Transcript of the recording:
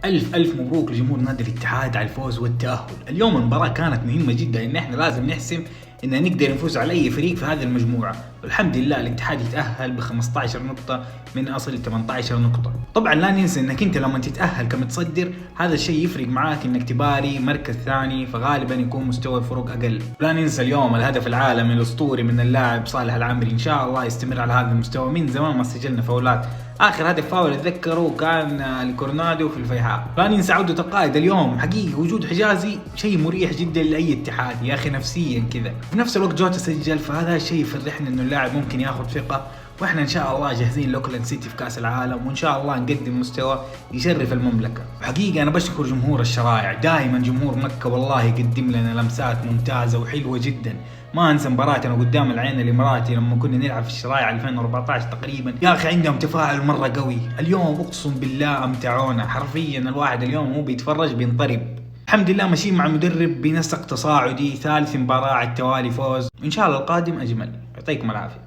ألف مبروك لجمهور نادي الاتحاد على الفوز والتأهل. اليوم المباراة كانت مهمة جدا، إن إحنا لازم نحسم إن نقدر نفوز على أي فريق في هذه المجموعة، والحمد لله الاتحاد يتأهل ب 15 نقطة من أصل 18 نقطة. طبعا لا ننسى إنك أنت لما تتأهل كمتصدر هذا الشيء يفرق معاك إنك تباري مركز ثاني، فغالبا يكون مستوى الفروق أقل. لا ننسى اليوم الهدف العالمي الأسطوري من اللاعب صالح العامري، إن شاء الله يستمر على هذا المستوى. من زمان ما سجلنا فاولات، اخر هدف فاول اتذكره كان لكورنادو في الفيحاء. لا ننسى عودة القائد اليوم، حقيقي وجود حجازي شيء مريح جدا لاي اتحاد يا اخي نفسيا كذا. في نفس الوقت جوتا سجل، فهذا الشيء يفرحنا انه اللاعب ممكن ياخذ ثقة، واحنا ان شاء الله جاهزين لاوكلاند سيتي في كاس العالم، وان شاء الله نقدم مستوى يشرف المملكة. حقيقة انا بشكر جمهور الشرايع، دائما جمهور مكة والله يقدم لنا لمسات ممتازة وحلوة جدا. ما انسى مباراتنا قدام العين الاماراتي لما كنا نلعب في الشرايع 2014 تقريبا، يا اخي عندهم تفاعل مره قوي. اليوم اقسم بالله امتعونا حرفيا، الواحد اليوم هو بيتفرج بينطرب. الحمد لله ماشيين مع المدرب بنسق تصاعدي، ثالث مباراه على التوالي فوز، وان شاء الله القادم اجمل. يعطيكم العافيه.